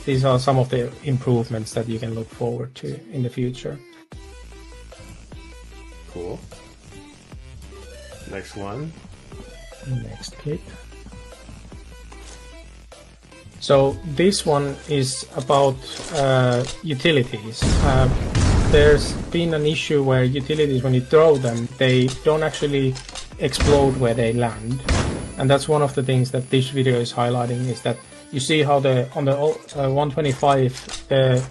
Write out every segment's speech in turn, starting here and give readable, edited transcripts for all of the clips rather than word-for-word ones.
these are some of the improvements that you can look forward to in the future. Cool. Next one. Next clip. So this one is about utilities. There's been an issue where utilities, when you throw them, they don't actually explode where they land. And that's one of the things that this video is highlighting, is that you see how on the 125, the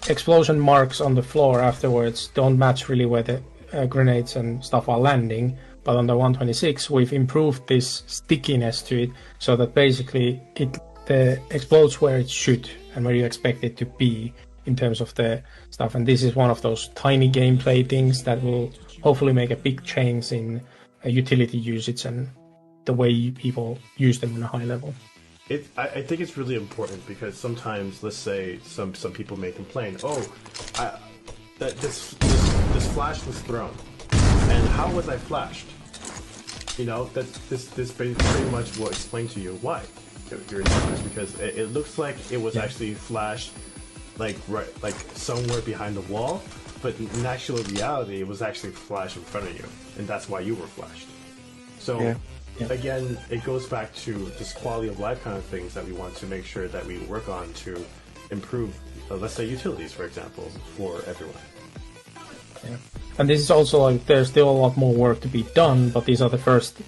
explosion marks on the floor afterwards don't match really where the grenades and stuff are landing. But on the 126, we've improved this stickiness to it, so that basically it explodes where it should and where you expect it to be in terms of the stuff. And this is one of those tiny gameplay things that will hopefully make a big change in utility usage and the way people use them on a high level. I think it's really important, because sometimes, let's say, some people may complain, that this flash was thrown, and how was I flashed? You know, that this pretty much will explain to you why you're in flash, because it looks like it was actually flashed like somewhere behind the wall, but in actual reality it was actually flashed in front of you, and that's why you were flashed. So again, it goes back to this quality of life kind of things that we want to make sure that we work on to improve, let's say, utilities, for example, for everyone. Yeah. And this is also like, there's still a lot more work to be done, but these are the first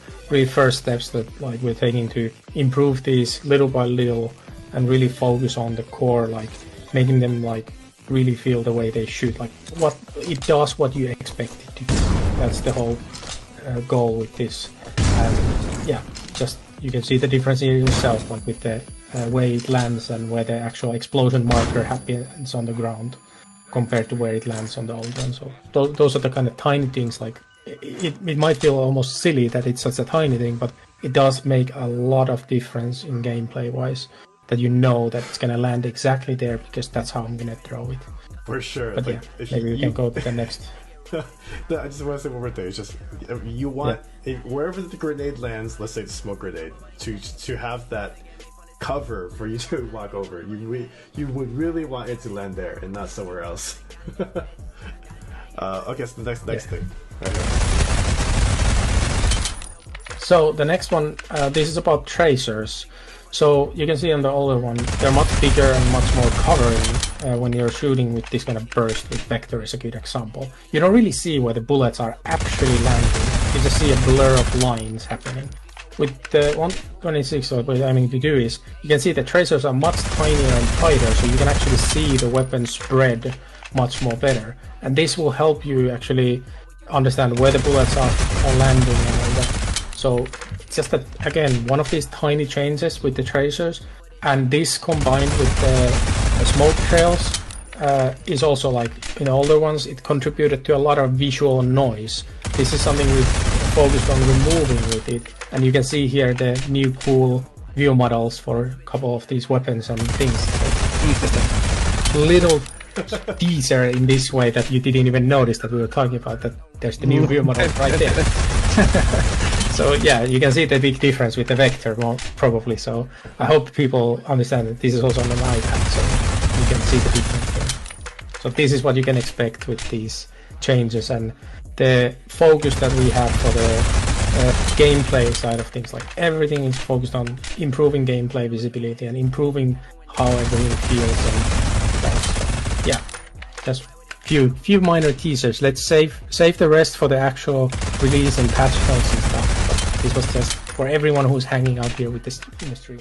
steps that like we're taking to improve these little by little and really focus on the core, like making them like really feel the way they should, like what it does, what you expect it to do. That's the whole goal with this. And yeah, just you can see the difference here yourself, like with the way it lands and where the actual explosion marker happens on the ground compared to where it lands on the old one. So those are the kind of tiny things, like it might feel almost silly that it's such a tiny thing, but it does make a lot of difference in gameplay wise, that you know that it's going to land exactly there because that's how I'm going to throw it. For sure. But like, yeah, maybe we can go to the next. I just want to say one more thing. It's just, you want, wherever the grenade lands, let's say the smoke grenade, to have that cover for you to walk over. You would really want it to land there and not somewhere else. Okay, so the next thing. So the next one, this is about tracers. So you can see on the older one, they're much bigger and much more covering when you're shooting with this kind of burst. With Vector is a good example. You don't really see where the bullets are actually landing. You just see a blur of lines happening. With the 126, what I'm aiming to do is, you can see the tracers are much tinier and tighter, so you can actually see the weapon spread much more better. And this will help you actually understand where the bullets are landing and all that. So it's just that, again, one of these tiny changes with the tracers, and this combined with the smoke trails is also, like in older ones, it contributed to a lot of visual noise. This is something we've focused on removing with it, and you can see here the new cool view models for a couple of these weapons and things. Just a little teaser in this way that you didn't even notice that we were talking about, that there's the new view model right there. So yeah, you can see the big difference with the Vector, probably. So I hope people understand that this is also on an iPad, so you can see the difference there. So this is what you can expect with these changes, and the focus that we have for the gameplay side of things. Like everything is focused on improving gameplay visibility and improving how everything feels. And yeah, just few minor teasers. Let's save the rest for the actual release and patch notes and stuff. But this was just for everyone who's hanging out here with this in the stream.